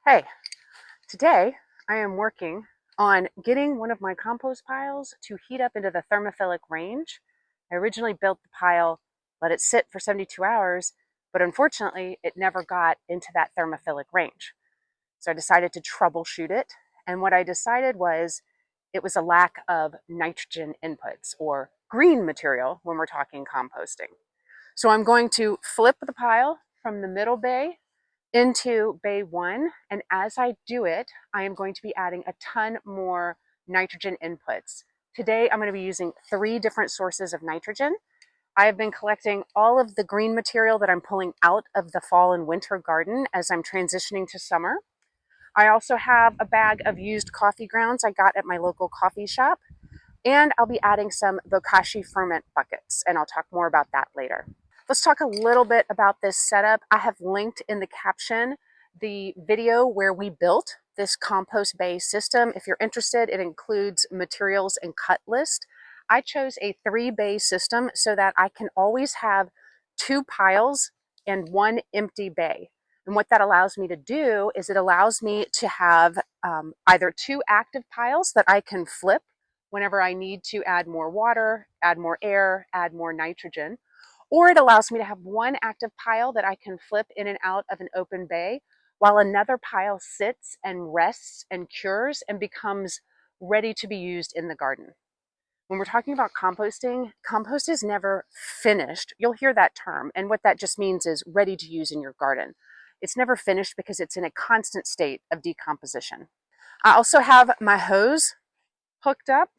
Hey, today I am working on getting one of my compost piles to heat up into the thermophilic range. I originally built the pile, let it sit for 72 hours, but unfortunately it never got into that thermophilic range. So I decided to troubleshoot it, and what I decided was it was a lack of nitrogen inputs or green material when we're talking composting. So I'm going to flip the pile from the middle bay into bay one. And as I do it, I am going to be adding a ton more nitrogen inputs. Today, I'm going to be using 3 different sources of nitrogen. I have been collecting all of the green material that I'm pulling out of the fall and winter garden as I'm transitioning to summer. I also have a bag of used coffee grounds I got at my local coffee shop, and I'll be adding some Bokashi ferment buckets, and I'll talk more about that later. Let's talk a little bit about this setup. I have linked in the caption the video where we built this compost bay system. If you're interested, it includes materials and cut list. I chose a 3-bay system so that I can always have 2 piles and 1 empty bay. And what that allows me to do is it allows me to have either 2 active piles that I can flip whenever I need to add more water, add more air, add more nitrogen. Or it allows me to have 1 active pile that I can flip in and out of an open bay while another pile sits and rests and cures and becomes ready to be used in the garden. When we're talking about composting, compost is never finished. You'll hear that term, and what that just means is ready to use in your garden. It's never finished because it's in a constant state of decomposition. I also have my hose hooked up,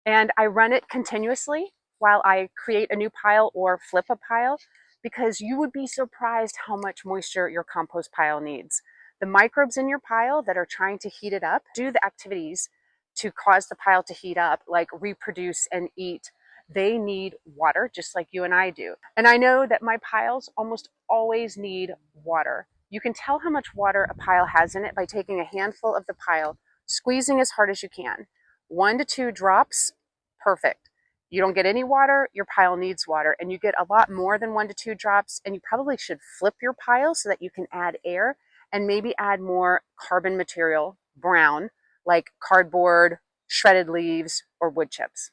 and I run it continuously while I create a new pile or flip a pile, because you would be surprised how much moisture your compost pile needs. The microbes in your pile that are trying to heat it up do the activities to cause the pile to heat up, like reproduce and eat. They need water just like you and I do. And I know that my piles almost always need water. You can tell how much water a pile has in it by taking a handful of the pile, squeezing as hard as you can. 1 to 2 drops, perfect. You don't get any water, your pile needs water, and you get a lot more than 1 to 2 drops, and you probably should flip your pile so that you can add air and maybe add more carbon material, brown, like cardboard, shredded leaves, or wood chips.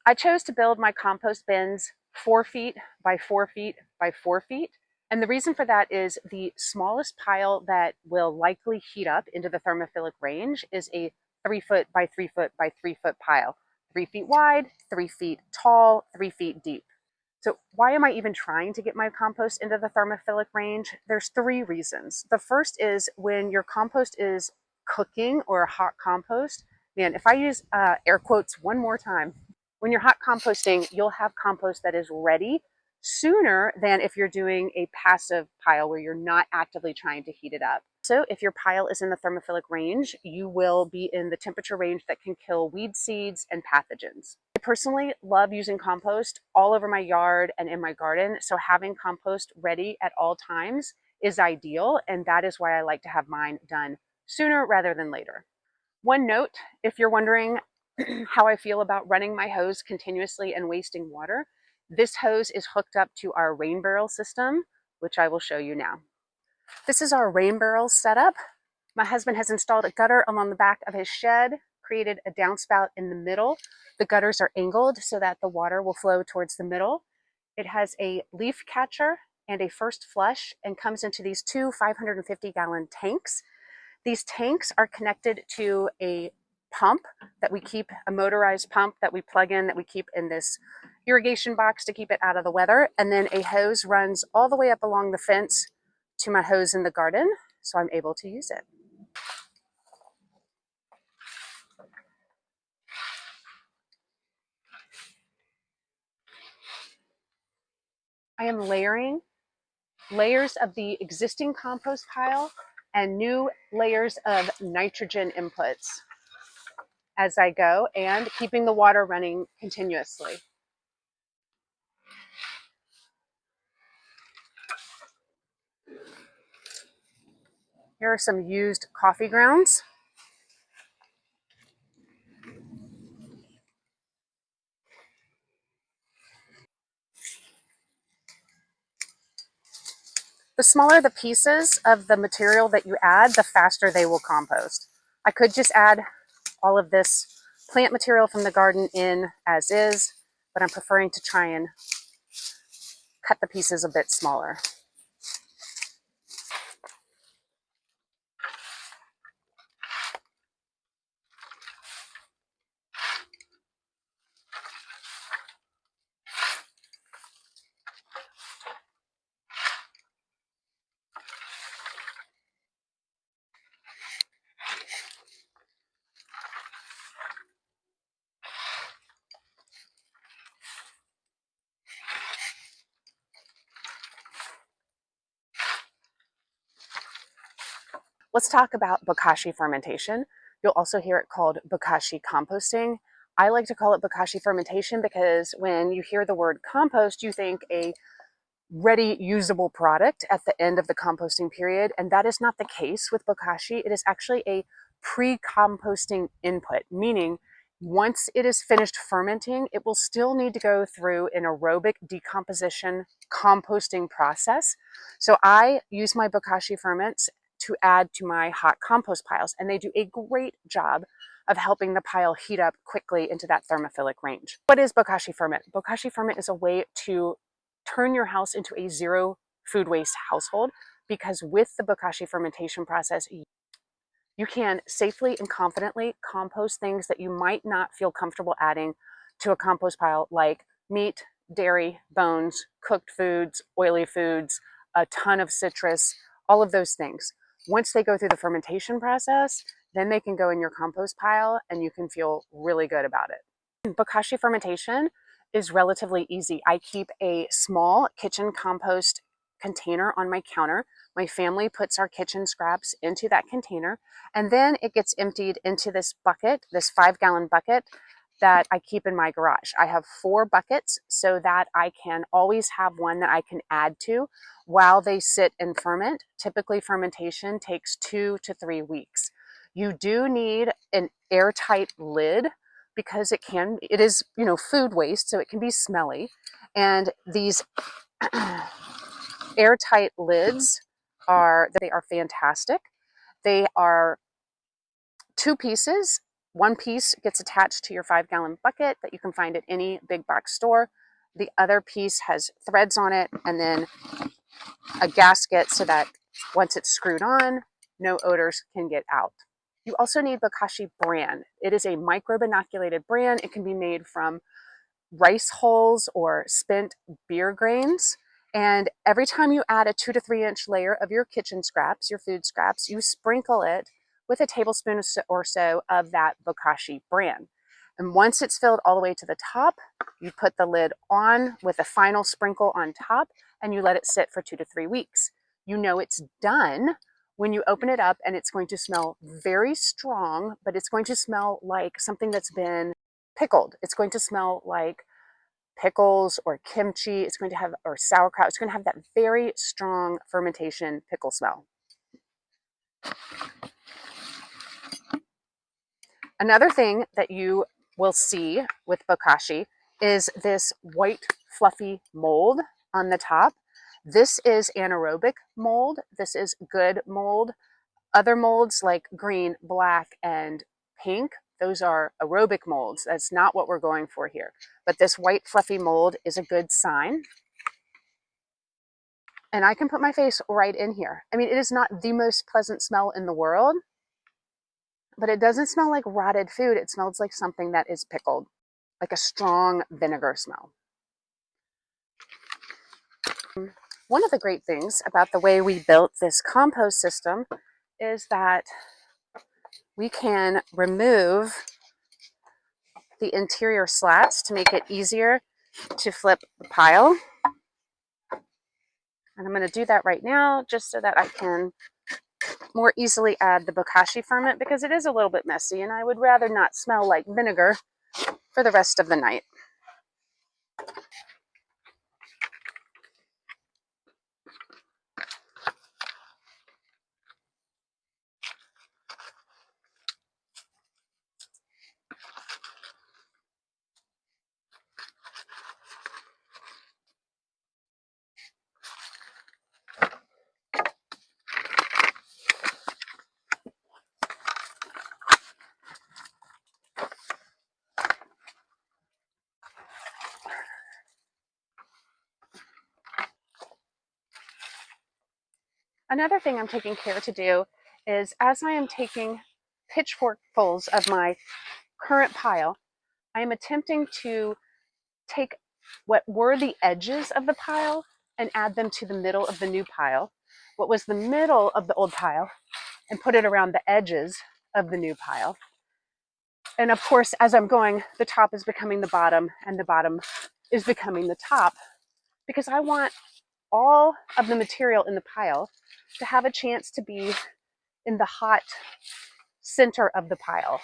I chose to build my compost bins 4 feet by 4 feet by 4 feet. And the reason for that is the smallest pile that will likely heat up into the thermophilic range is a 3 foot by 3 foot by 3 foot pile. 3 feet wide, 3 feet tall, 3 feet deep. So why am I even trying to get my compost into the thermophilic range? There's 3 reasons. The first is when your compost is cooking or a hot compost, man, if I use air quotes one more time, when you're hot composting, you'll have compost that is ready sooner than if you're doing a passive pile where you're not actively trying to heat it up. So if your pile is in the thermophilic range, you will be in the temperature range that can kill weed seeds and pathogens. I personally love using compost all over my yard and in my garden, so having compost ready at all times is ideal, and that is why I like to have mine done sooner rather than later. One note, if you're wondering how I feel about running my hose continuously and wasting water, this hose is hooked up to our rain barrel system, which I will show you now. This is our rain barrel setup. My husband has installed a gutter along the back of his shed, created a downspout in the middle. The gutters are angled so that the water will flow towards the middle. It has a leaf catcher and a first flush and comes into these 2 550-gallon tanks. These tanks are connected to a pump that we keep, a motorized pump that we plug in, that we keep in this irrigation box to keep it out of the weather. And then a hose runs all the way up along the fence to my hose in the garden, so I'm able to use it. I am layering layers of the existing compost pile and new layers of nitrogen inputs as I go, and keeping the water running continuously. Here are some used coffee grounds. The smaller the pieces of the material that you add, the faster they will compost. I could just add all of this plant material from the garden in as is, but I'm preferring to try and cut the pieces a bit smaller. Let's talk about Bokashi fermentation. You'll also hear it called Bokashi composting. I like to call it Bokashi fermentation because when you hear the word compost, you think a ready usable product at the end of the composting period, and that is not the case with Bokashi. It is actually a pre-composting input, meaning once it is finished fermenting, it will still need to go through an aerobic decomposition composting process. So I use my Bokashi ferments to add to my hot compost piles, and they do a great job of helping the pile heat up quickly into that thermophilic range. What is Bokashi ferment? Bokashi ferment is a way to turn your house into a zero food waste household, because with the Bokashi fermentation process, you can safely and confidently compost things that you might not feel comfortable adding to a compost pile, like meat, dairy, bones, cooked foods, oily foods, a ton of citrus, all of those things. Once they go through the fermentation process, then they can go in your compost pile and you can feel really good about it. Bokashi fermentation is relatively easy. I keep a small kitchen compost container on my counter. My family puts our kitchen scraps into that container, and then it gets emptied into this bucket, this 5-gallon bucket that I keep in my garage. I have 4 buckets so that I can always have one that I can add to while they sit and ferment. Typically, fermentation takes 2 to 3 weeks. You do need an airtight lid because it is, food waste, so it can be smelly. And these airtight lids they are fantastic. They are 2 pieces. One piece gets attached to your 5-gallon bucket that you can find at any big box store. The other piece has threads on it and then a gasket so that once it's screwed on, no odors can get out. You also need Bokashi bran. It is a microbe-inoculated bran. It can be made from rice hulls or spent beer grains. And every time you add a 2 to 3 inch layer of your kitchen scraps, your food scraps, you sprinkle it with a tablespoon or so of that Bokashi bran. And once it's filled all the way to the top, you put the lid on with a final sprinkle on top and you let it sit for 2 to 3 weeks. You know it's done when you open it up, and it's going to smell very strong, but it's going to smell like something that's been pickled. It's going to smell like pickles or kimchi. It's going to have, or sauerkraut. It's going to have that very strong fermentation pickle smell. Another thing that you will see with Bokashi is this white fluffy mold on the top. This is anaerobic mold. This is good mold. Other molds like green, black, and pink, those are aerobic molds. That's not what we're going for here. But this white fluffy mold is a good sign. And I can put my face right in here. I mean, it is not the most pleasant smell in the world, but it doesn't smell like rotted food. It smells like something that is pickled, like a strong vinegar smell. One of the great things about the way we built this compost system is that we can remove the interior slats to make it easier to flip the pile. And I'm going to do that right now just so that I can more easily add the Bokashi ferment, because it is a little bit messy and I would rather not smell like vinegar for the rest of the night. Another thing I'm taking care to do is, as I am taking pitchforkfuls of my current pile, I am attempting to take what were the edges of the pile and add them to the middle of the new pile, what was the middle of the old pile, and put it around the edges of the new pile. And of course, as I'm going, the top is becoming the bottom and the bottom is becoming the top, because I want all of the material in the pile to have a chance to be in the hot center of the pile.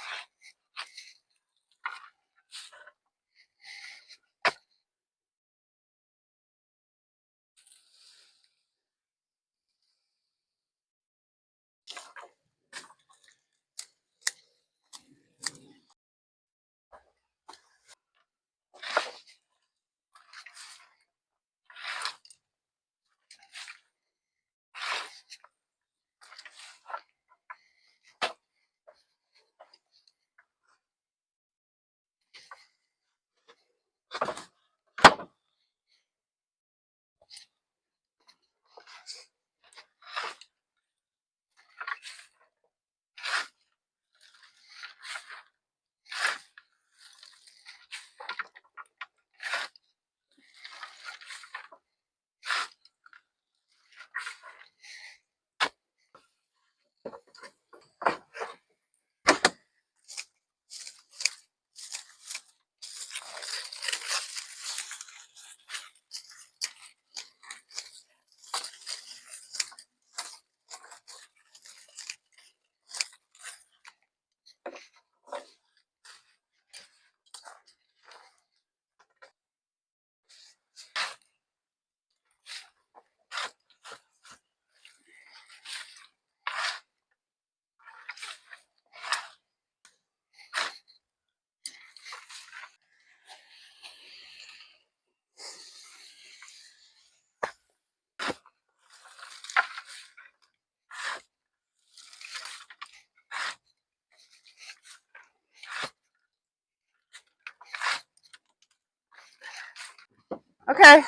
Okay.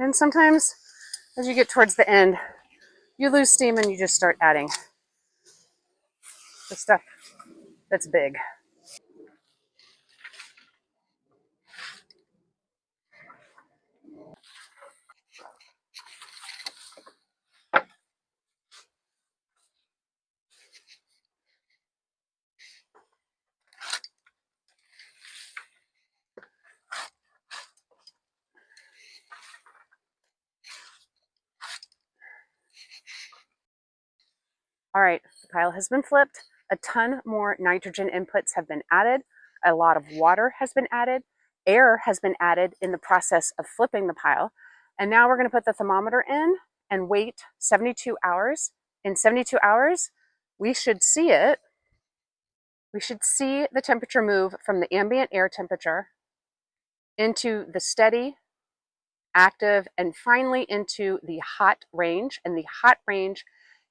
And sometimes as you get towards the end, you lose steam and you just start adding the stuff that's big. All right, the pile has been flipped. A ton more nitrogen inputs have been added. A lot of water has been added. Air has been added in the process of flipping the pile. And now we're going to put the thermometer in and wait 72 hours. In 72 hours, we should see it. We should see the temperature move from the ambient air temperature into the steady, active, and finally into the hot range. And the hot range,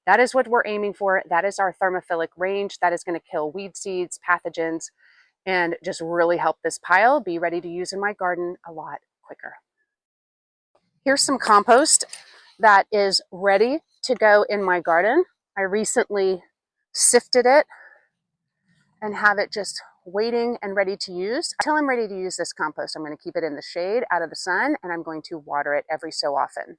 that is what we're aiming for. That is our thermophilic range. That is going to kill weed seeds, pathogens, and just really help this pile be ready to use in my garden a lot quicker. Here's some compost that is ready to go in my garden. I recently sifted it and have it just waiting and ready to use. Until I'm ready to use this compost, I'm going to keep it in the shade out of the sun, and I'm going to water it every so often.